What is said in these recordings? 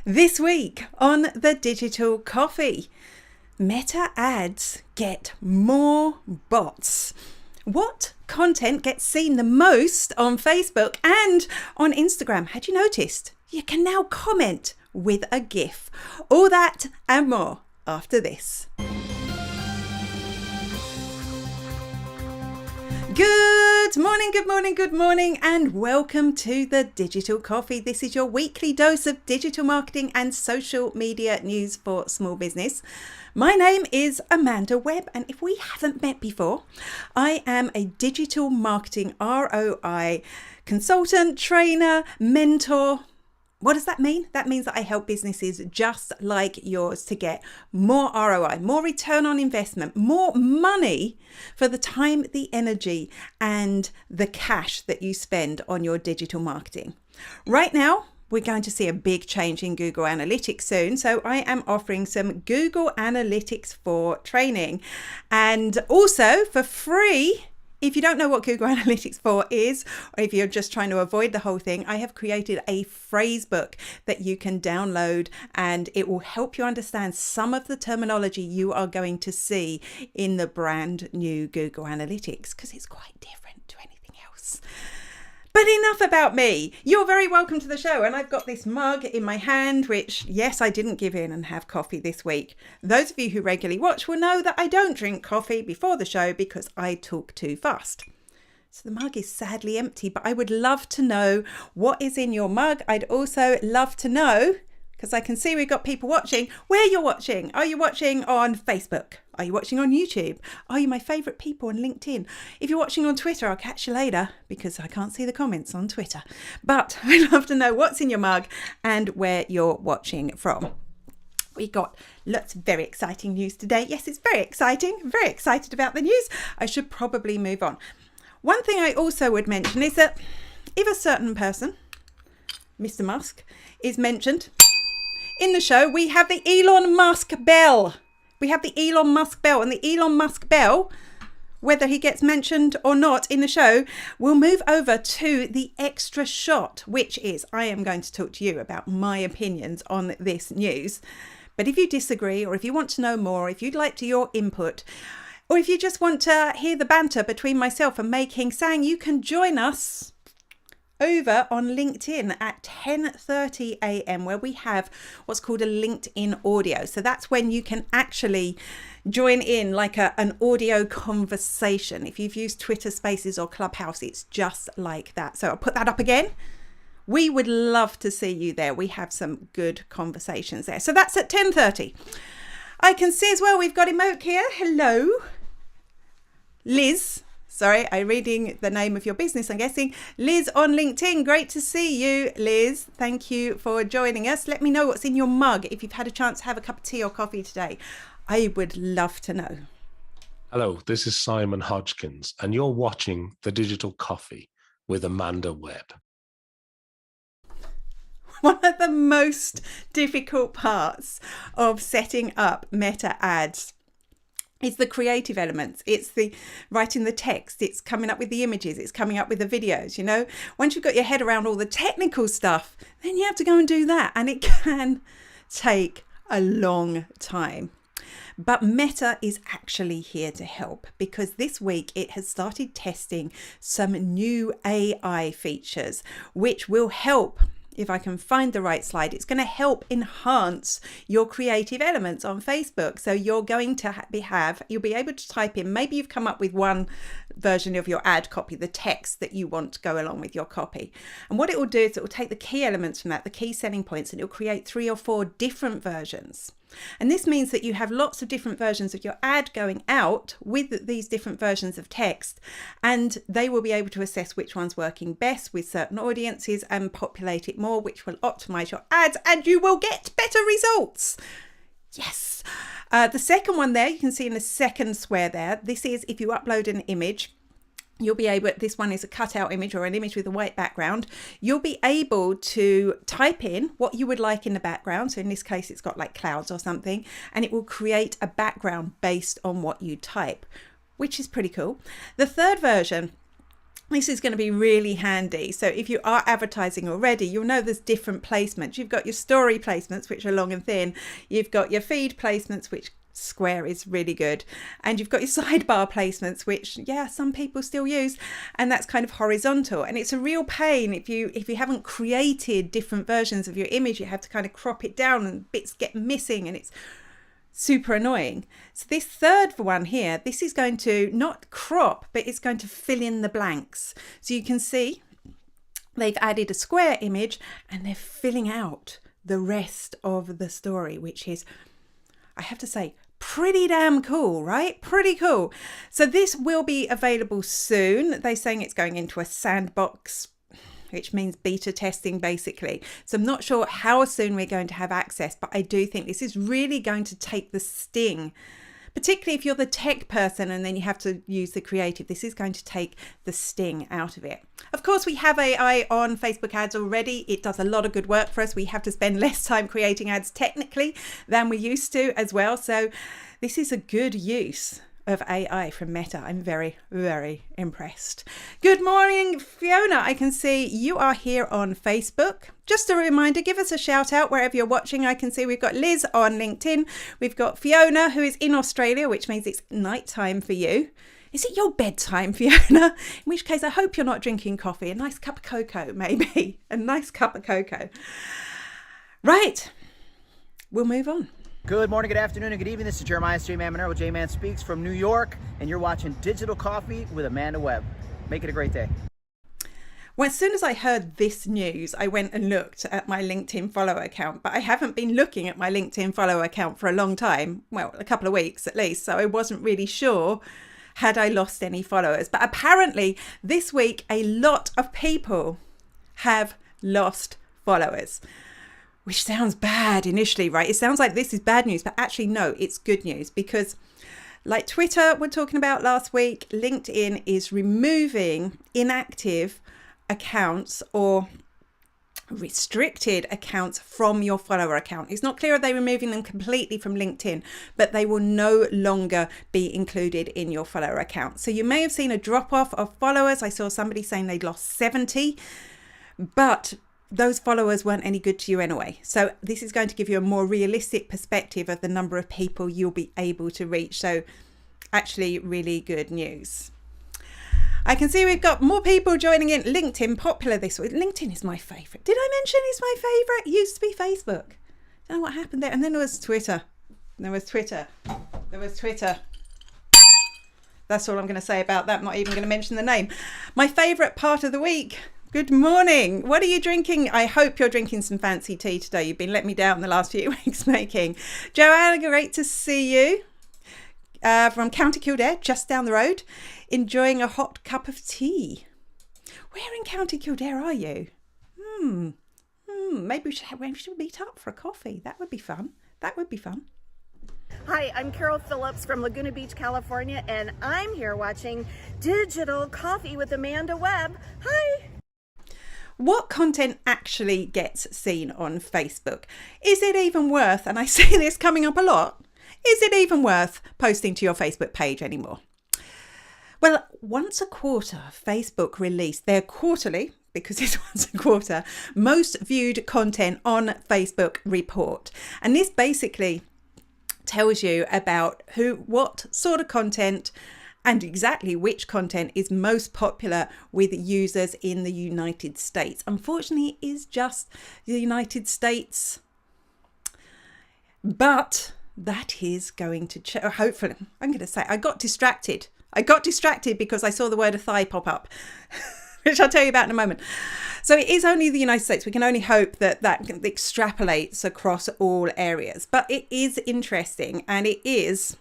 This week on the Digital Coffee, Meta ads get more bots. What content gets seen the most on Facebook and on Instagram? Had you noticed? You can now comment with a GIF. All that and more after this. Good morning, and welcome to the Digital Coffee. This is your weekly dose of digital marketing and social media news for small business. My name is Amanda Webb, and if we haven't met before, I am a digital marketing ROI consultant, trainer, mentor. What does that mean? That means that I help businesses just like yours to get more ROI, more return on investment, more money for the time, the energy, and the cash that you spend on your digital marketing. Right now, we're going to see a big change in Google Analytics soon. So I am offering some Google Analytics 4 training, and also for free. If you don't know what Google Analytics 4 is, or if you're just trying to avoid the whole thing, I have created a phrase book that you can download, and it will help you understand some of the terminology you are going to see in the brand new Google Analytics, because it's quite different to anything else. But enough about me. You're very welcome to the show. And I've got this mug in my hand, which, yes, I didn't give in and have coffee this week. Those of you who regularly watch will know that I don't drink coffee before the show because I talk too fast. So the mug is sadly empty, but I would love to know what is in your mug. I'd also love to know, because I can see we've got people watching, where you're watching. Are you watching on Facebook? Are you watching on YouTube? Are you my favourite people on LinkedIn? If you're watching on Twitter, I'll catch you later because I can't see the comments on Twitter. But I'd love to know what's in your mug and where you're watching from. We got lots of very exciting news today. Yes, it's very exciting. I'm very excited about the news. I should probably move on. One thing I also would mention is that if a certain person, Mr. Musk, is mentioned in the show, we have the Elon Musk bell. We have the Elon Musk bell, and the Elon Musk bell, whether he gets mentioned or not in the show, will move over to the extra shot, which is I am going to talk to you about my opinions on this news. But if you disagree, or if you want to know more, if you'd like your input, or if you just want to hear the banter between myself and May King Sang, you can join us over on LinkedIn at 10:30 a.m. where we have what's called a LinkedIn audio. So that's when you can actually join in like an audio conversation. If you've used Twitter Spaces or Clubhouse, it's just like that. So I'll put that up again. We would love to see you there. We have some good conversations there. So that's at 10:30. I can see as well we've got Emoke here. Hello. Liz. Sorry, I'm reading the name of your business, I'm guessing. Liz on LinkedIn. Great to see you, Liz. Thank you for joining us. Let me know what's in your mug if you've had a chance to have a cup of tea or coffee today. I would love to know. Hello, this is Simon Hodgkins, and you're watching The Digital Coffee with Amanda Webb. One of the most difficult parts of setting up Meta ads is the creative elements. It's the writing the text, it's coming up with the images, it's coming up with the videos. You know, once you've got your head around all the technical stuff, then you have to go and do that, and it can take a long time. But Meta is actually here to help, because this week it has started testing some new AI features which will help. If I can find the right slide, it's going to help enhance your creative elements on Facebook. So you're going to you'll be able to type in, maybe you've come up with one version of your ad copy, the text that you want to go along with your copy. And what it will do is it will take the key elements from that, the key selling points, and it'll create 3 or 4 different versions. And this means that you have lots of different versions of your ad going out with these different versions of text, and they will be able to assess which one's working best with certain audiences and populate it more, which will optimize your ads, and you will get better results. Yes. The second one there, you can see in the second square there, this is if you upload an image. You'll be able, this one is a cutout image or an image with a white background. You'll be able to type in what you would like in the background. So in this case, it's got like clouds or something, and it will create a background based on what you type, which is pretty cool. The third version This is going to be really handy. So if you are advertising already, you'll know there's different placements. You've got your story placements, which are long and thin. You've got your feed placements, which square is really good. And you've got your sidebar placements, which, yeah, some people still use. And that's kind of horizontal. And it's a real pain if you haven't created different versions of your image. You have to kind of crop it down and bits get missing, and it's super annoying. So this third one here, this is going to not crop, but it's going to fill in the blanks. So you can see they've added a square image and they're filling out the rest of the story, which is, I have to say, pretty damn cool, right? Pretty cool. So this will be available soon. They're saying it's going into a sandbox, which means beta testing basically. So I'm not sure how soon we're going to have access, but I do think this is really going to take the sting, particularly if you're the tech person and then you have to use the creative. This is going to take the sting out of it. Of course, we have AI on Facebook ads already. It does a lot of good work for us. We have to spend less time creating ads technically than we used to as well. So this is a good use of AI from Meta. I'm very, very impressed. Good morning, Fiona. I can see you are here on Facebook. Just a reminder, give us a shout out wherever you're watching. I can see we've got Liz on LinkedIn. We've got Fiona, who is in Australia, which means it's nighttime for you. Is it your bedtime, Fiona? In which case, I hope you're not drinking coffee. A nice cup of cocoa, maybe. A nice cup of cocoa. Right. We'll move on. Good morning, good afternoon, and good evening. This is Jeremiah J-Man Monero, J-Man Speaks from New York, and you're watching Digital Coffee with Amanda Webb. Make it a great day. Well, as soon as I heard this news, I went and looked at my LinkedIn follower account, but I haven't been looking at my LinkedIn follower account for a long time. Well, a couple of weeks at least, so I wasn't really sure had I lost any followers. But apparently this week, a lot of people have lost followers. Which sounds bad initially, right? It sounds like this is bad news, but actually no, it's good news, because like Twitter we're talking about last week, LinkedIn is removing inactive accounts or restricted accounts from your follower account. It's not clear if they're removing them completely from LinkedIn, but they will no longer be included in your follower account. So you may have seen a drop off of followers. I saw somebody saying they'd lost 70, but those followers weren't any good to you anyway. So this is going to give you a more realistic perspective of the number of people you'll be able to reach. So actually really good news. I can see we've got more people joining in. LinkedIn popular this week. LinkedIn is my favorite. Did I mention it's my favorite? It used to be Facebook. Don't know what happened there. And then there was Twitter. There was Twitter. That's all I'm going to say about that. I'm not even going to mention the name. My favorite part of the week. Good morning. What are you drinking? I hope you're drinking some fancy tea today. You've been letting me down the last few weeks making. Joanna, great to see you. From County Kildare, just down the road, enjoying a hot cup of tea. Where in County Kildare are you? Maybe we should meet up for a coffee. That would be fun. Hi, I'm Carol Phillips from Laguna Beach, California, and I'm here watching Digital Coffee with Amanda Webb. Hi. What content actually gets seen on Facebook? Is it even worth, and I see this coming up a lot, is it even worth posting to your Facebook page anymore? Well, once a quarter, Facebook release their quarterly, because it's once a quarter, most viewed content on Facebook report. And this basically tells you about what sort of content and exactly which content is most popular with users in the United States. Unfortunately, it is just the United States, but that is going to change. Hopefully, I'm going to say I got distracted because I saw the word thigh pop up, which I'll tell you about in a moment. So it is only the United States. We can only hope that extrapolates across all areas, but it is interesting, and it is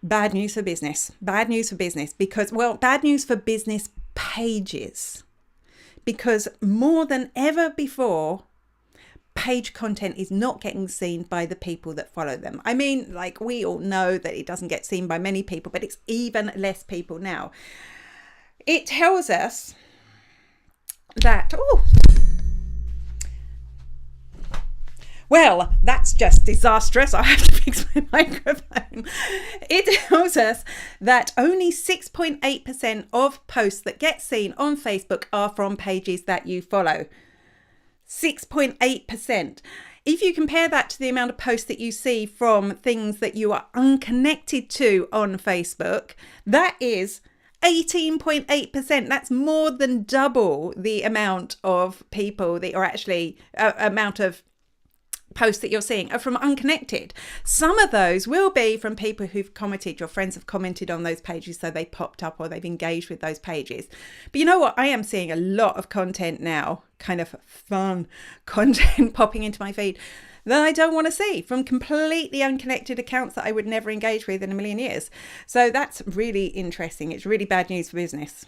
bad news for business. Bad news for business because, well, bad news for business pages, because more than ever before, page content is not getting seen by the people that follow them. I mean, like, we all know that it doesn't get seen by many people, but it's even less people now. It tells us that, Well, that's just disastrous. I have to fix my microphone. It tells us that only 6.8% of posts that get seen on Facebook are from pages that you follow. 6.8%. If you compare that to the amount of posts that you see from things that you are unconnected to on Facebook, that is 18.8%. That's more than double the amount of people that are actually, amount of posts that you're seeing are from unconnected. Some of those will be from people who've commented, your friends have commented on those pages, so they popped up or they've engaged with those pages. But you know what? I am seeing a lot of content now, kind of fun content popping into my feed that I don't want to see from completely unconnected accounts that I would never engage with in a million years. So that's really interesting. It's really bad news for business.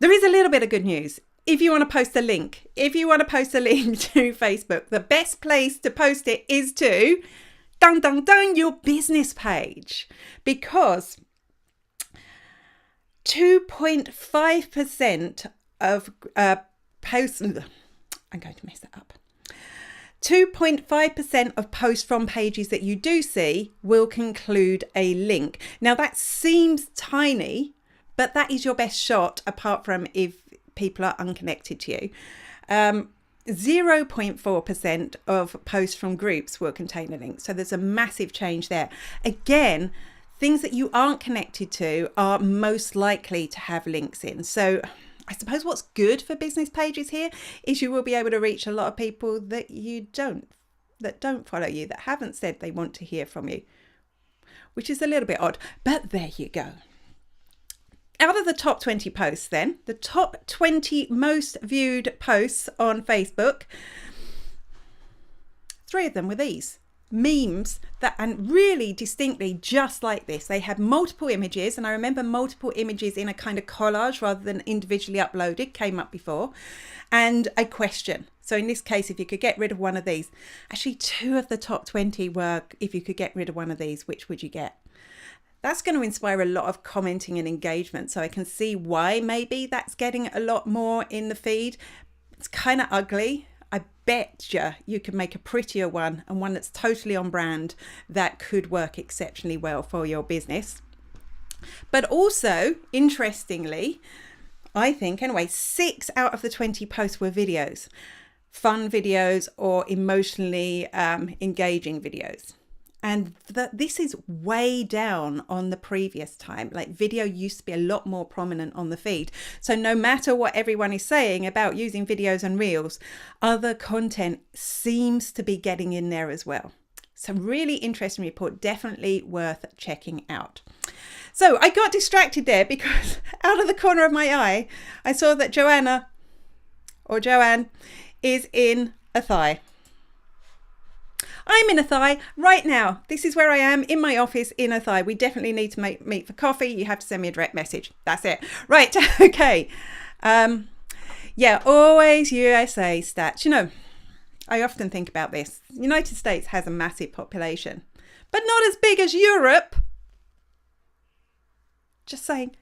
There is a little bit of good news. If you want to post a link to Facebook, the best place to post it is to your business page, because 2.5% of posts, I'm going to mess that up. 2.5% of posts from pages that you do see will conclude a link. Now that seems tiny, but that is your best shot, apart from if people are unconnected to you. 0.4% of posts from groups will contain a link. So there's a massive change there. Again, things that you aren't connected to are most likely to have links in. So I suppose what's good for business pages here is you will be able to reach a lot of people that don't follow you, that haven't said they want to hear from you, which is a little bit odd, but there you go. Out of the top 20 posts then, the top 20 most viewed posts on Facebook, 3 of them were these memes that, and really distinctly just like this. They had multiple images, and I remember multiple images in a kind of collage rather than individually uploaded came up before, and a question. So in this case, if you could get rid of one of these, actually 2 of the top 20 were, if you could get rid of one of these, which would you get? That's going to inspire a lot of commenting and engagement. So I can see why maybe that's getting a lot more in the feed. It's kind of ugly. I bet you could make a prettier one, and one that's totally on brand that could work exceptionally well for your business. But also, interestingly, I think anyway, 6 out of the 20 posts were videos, fun videos or emotionally engaging videos. And this is way down on the previous time. Like, video used to be a lot more prominent on the feed. So no matter what everyone is saying about using videos and reels, other content seems to be getting in there as well. So really interesting report, definitely worth checking out. So I got distracted there because out of the corner of my eye, I saw that Joanne is in a thigh. I'm in a thigh right now. This is where I am in my office in a thigh. We definitely need to meet for coffee. You have to send me a direct message. That's it. Right. Okay. Yeah, always USA stats. You know, I often think about this. The United States has a massive population, but not as big as Europe. Just saying.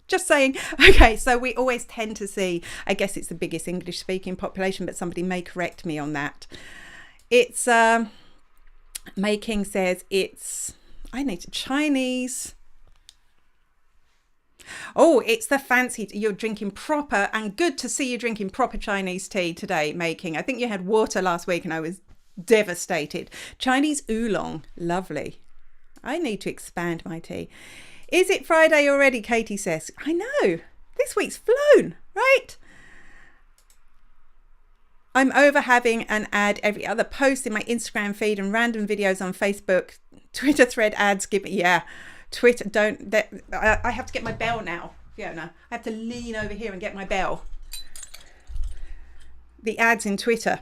Okay, so we always tend to see, I guess it's the biggest English speaking population, but somebody may correct me on that. It's, Making says it's, I need to, Chinese. Oh, it's the fancy, you're drinking proper, and good to see you drinking proper Chinese tea today, Making. I think you had water last week and I was devastated. Chinese oolong, lovely. I need to expand my tea. Is it Friday already? Katie says. I know, this week's flown, right? I'm over having an ad every other post in my Instagram feed and random videos on Facebook. Twitter thread ads give me, yeah, Twitter, I have to get my bell now, Fiona. I have to lean over here and get my bell. The ads in Twitter.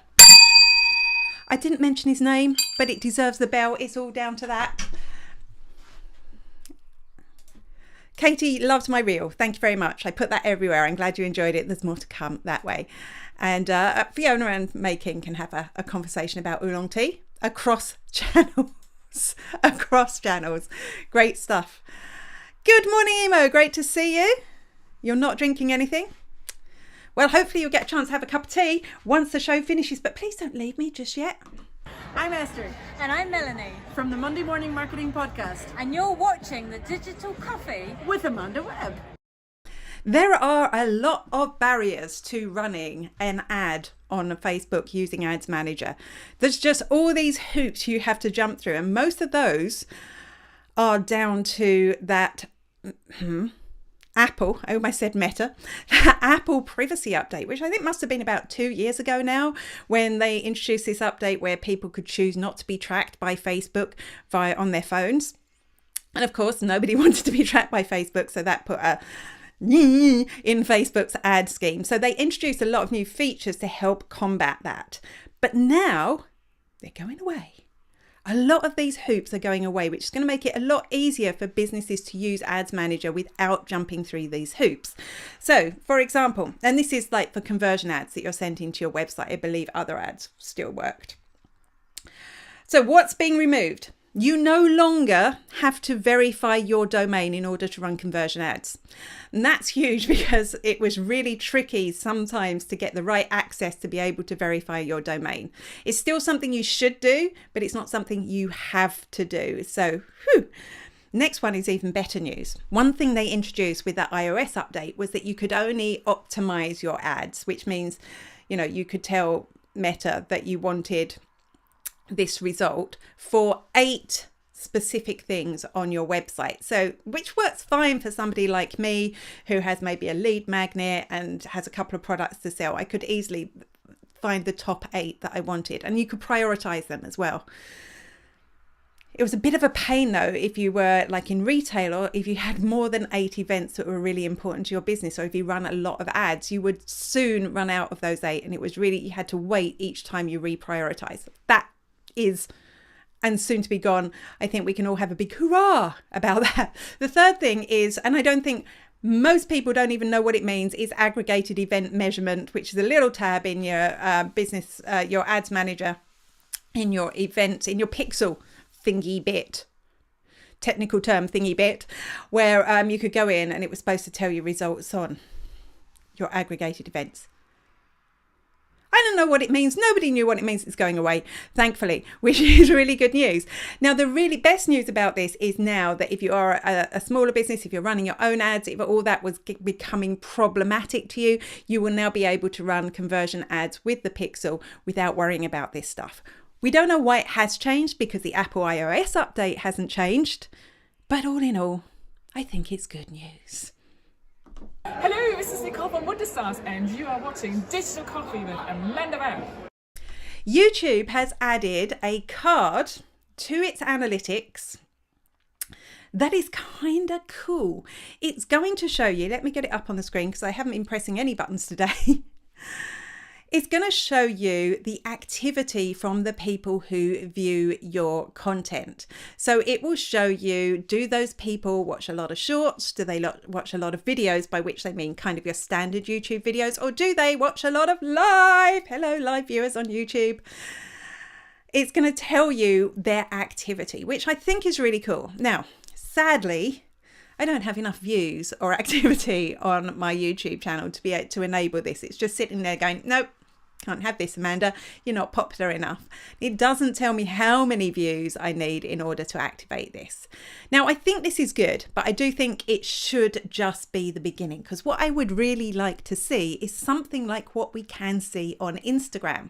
I didn't mention his name, but it deserves the bell. It's all down to that. Katie loves my reel. Thank you very much. I put that everywhere. I'm glad you enjoyed it. There's more to come that way. And Fiona and Making can have a conversation about oolong tea across channels. Great stuff. Good morning, Emo. Great to see you. You're not drinking anything? Well, hopefully you'll get a chance to have a cup of tea once the show finishes, but please don't leave me just yet. I'm Esther And I'm Melanie, from the Monday Morning Marketing Podcast and you're watching the Digital Coffee. with Amanda Webb. There are a lot of barriers to running an ad on Facebook using Ads Manager. There's just all these hoops you have to jump through, and most of those are down to that Apple, I almost said Meta, Apple privacy update, which I think must have been about 2 years ago now, when they introduced this update where people could choose not to be tracked by Facebook on their phones. And of course, nobody wanted to be tracked by Facebook, so that put a in Facebook's ad scheme. So they introduced a lot of new features to help combat that. But now they're going away. A lot of these hoops are going away, which is going to make it a lot easier for businesses to use Ads Manager without jumping through these hoops. So, for example, and this is like for conversion ads that you're sending to your website. I believe other ads still worked. So what's being removed? You no longer have to verify your domain in order to run conversion ads. And that's huge because it was really tricky sometimes to get the right access to be able to verify your domain. It's still something you should do, but it's not something you have to do. So, next one is even better news. One thing they introduced with that iOS update was that you could only optimize your ads, which means, you could tell Meta that you wanted this result for 8 specific things on your website. So, which works fine for somebody like me who has maybe a lead magnet and has a couple of products to sell. I could easily find the top 8 that I wanted, and you could prioritize them as well. It was a bit of a pain though if you were like in retail, or if you had more than 8 events that were really important to your business, or if you run a lot of ads, you would soon run out of those 8, and it was really, you had to wait each time you reprioritize. That is, and soon to be gone. I think we can all have a big hurrah about that. The third thing is, and I don't think most people don't even know what it means, is aggregated event measurement, which is a little tab in your business, your Ads Manager, in your events, in your pixel thingy bit, technical term thingy bit, where you could go in and it was supposed to tell you results on your aggregated events. I don't know what it means. Nobody knew what it means. It's going away, thankfully, which is really good news. Now, the really best news about this is now that if you are a smaller business, if you're running your own ads, if all that was becoming problematic to you, you will now be able to run conversion ads with the Pixel without worrying about this stuff. We don't know why it has changed because the Apple iOS update hasn't changed, but all in all, I think it's good news. Hello, this is Nicole from Wonderstars, and you are watching Digital Coffee with Amanda Webb. YouTube has added a card to its analytics that is kind of cool. It's going to show you, let me get it up on the screen because I haven't been pressing any buttons today. It's going to show you the activity from the people who view your content. So it will show you, do those people watch a lot of shorts? Do they watch a lot of videos, by which they mean kind of your standard YouTube videos? Or do they watch a lot of live? Hello, live viewers on YouTube. It's going to tell you their activity, which I think is really cool. Now, sadly, I don't have enough views or activity on my YouTube channel to be able to enable this. It's just sitting there going, nope, can't have this, Amanda. You're not popular enough. It doesn't tell me how many views I need in order to activate this. Now, I think this is good, but I do think it should just be the beginning, because what I would really like to see is something like what we can see on Instagram.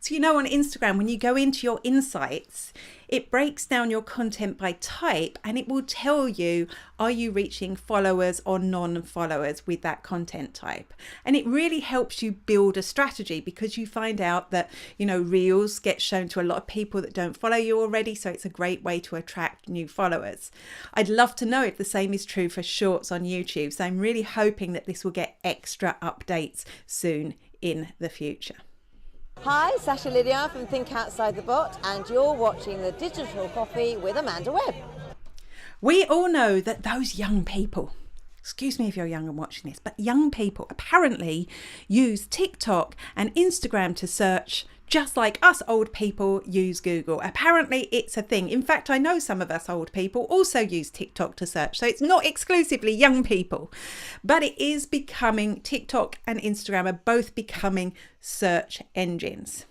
So, on Instagram, when you go into your insights, it breaks down your content by type, and it will tell you, are you reaching followers or non-followers with that content type? And it really helps you build a strategy, because you find out that, Reels get shown to a lot of people that don't follow you already. So it's a great way to attract new followers. I'd love to know if the same is true for shorts on YouTube. So I'm really hoping that this will get extra updates soon in the future. Hi, Sasha Lydia from Think Outside the Bot, and you're watching the Digital Coffee with Amanda Webb. We all know that those young people, excuse me if you're young and watching this, but young people apparently use TikTok and Instagram to search, just like us old people use Google. Apparently it's a thing. In fact, I know some of us old people also use TikTok to search. So it's not exclusively young people, but it is becoming, TikTok and Instagram are both becoming search engines.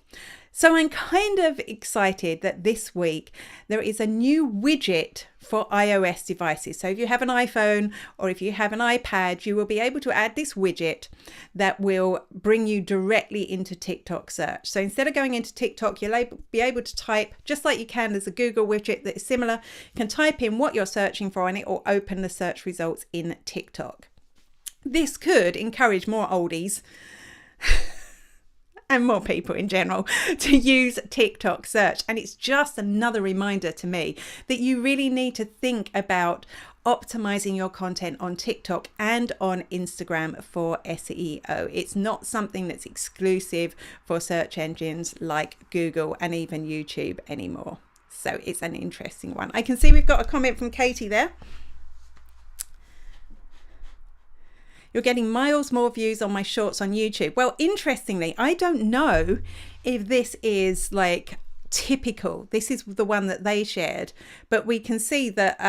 So I'm kind of excited that this week there is a new widget for iOS devices. So if you have an iPhone or if you have an iPad, you will be able to add this widget that will bring you directly into TikTok search. So instead of going into TikTok, you'll be able to type, just like you can, there's a Google widget that is similar. You can type in what you're searching for and it will open the search results in TikTok. This could encourage more oldies and more people in general to use TikTok search. And it's just another reminder to me that you really need to think about optimizing your content on TikTok and on Instagram for SEO. It's not something that's exclusive for search engines like Google and even YouTube anymore. So it's an interesting one. I can see we've got a comment from Katie there. You're getting miles more views on my shorts on YouTube. Well, interestingly, I don't know if this is like typical. This is the one that they shared, but we can see that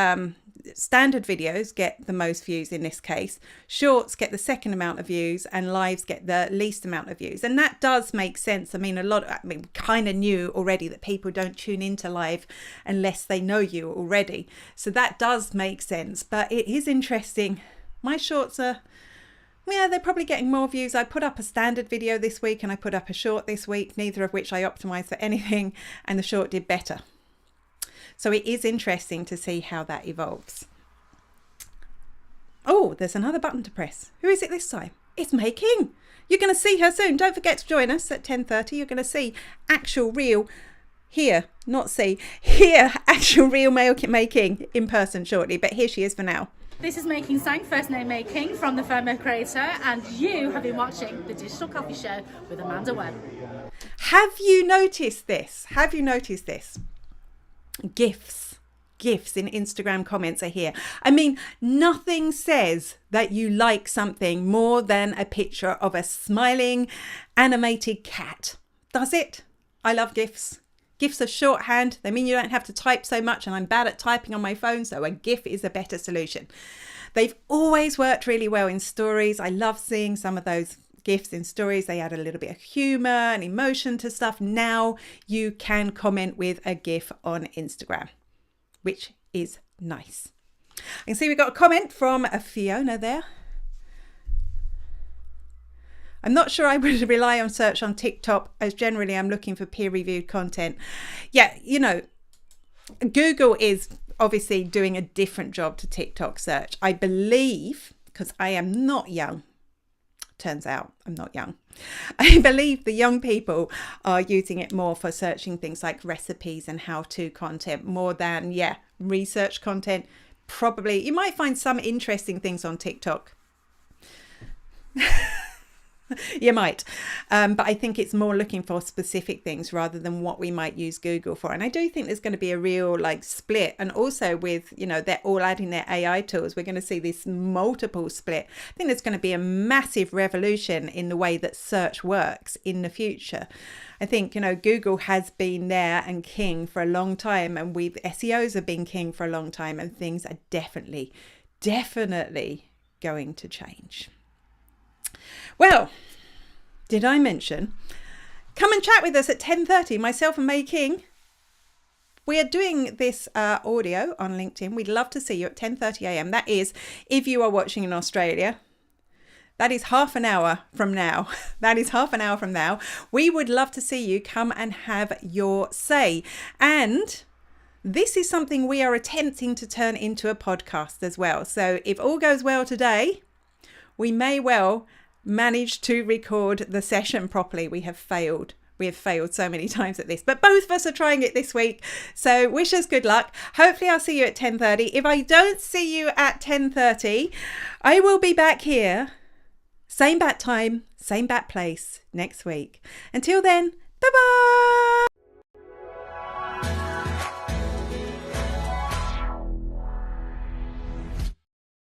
standard videos get the most views in this case. Shorts get the second amount of views and lives get the least amount of views. And that does make sense. I mean, we kind of knew already that people don't tune into live unless they know you already. So that does make sense, but it is interesting. My shorts are, yeah, they're probably getting more views. I put up a standard video this week and I put up a short this week, neither of which I optimized for anything, and the short did better. So it is interesting to see how that evolves. Oh, there's another button to press. Who is it this time? It's May King. You're going to see her soon. Don't forget to join us at 10:30. You're going to see actual real actual real May King in person shortly. But here she is for now. This is May King Sang, first name May King from the FOMO Creator, and you have been watching the Digital Coffee Show with Amanda Webb. Have you noticed this? Gifs in Instagram comments are here. I mean, nothing says that you like something more than a picture of a smiling, animated cat. Does it? I love GIFs. GIFs are shorthand. They mean you don't have to type so much, and I'm bad at typing on my phone, so a GIF is a better solution. They've always worked really well in stories. I love seeing some of those GIFs in stories. They add a little bit of humor and emotion to stuff. Now you can comment with a GIF on Instagram, which is nice. I can see we've got a comment from a Fiona there. I'm not sure I would rely on search on TikTok, as generally I'm looking for peer-reviewed content. Yeah, you know, Google is obviously doing a different job to TikTok search. I believe, because I am not young, turns out I'm not young. I believe the young people are using it more for searching things like recipes and how-to content more than, research content. Probably, you might find some interesting things on TikTok. You might, but I think it's more looking for specific things rather than what we might use Google for. And I do think there's going to be a real split. And also with, they're all adding their AI tools, we're going to see this multiple split. I think there's going to be a massive revolution in the way that search works in the future. I think, Google has been there and king for a long time, and SEOs have been king for a long time, and things are definitely going to change. Well, did I mention, come and chat with us at 10:30, myself and May King. We are doing this audio on LinkedIn. We'd love to see you at 10:30 a.m. That is, if you are watching in Australia, that is half an hour from now. We would love to see you come and have your say. And this is something we are attempting to turn into a podcast as well. So if all goes well today, we may well manage to record the session properly. We have failed so many times at this, but both of us are trying it this week. So wish us good luck. Hopefully I'll see you at 10:30. If I don't see you at 10:30, I will be back here, same bat time, same bat place next week. Until then, bye-bye.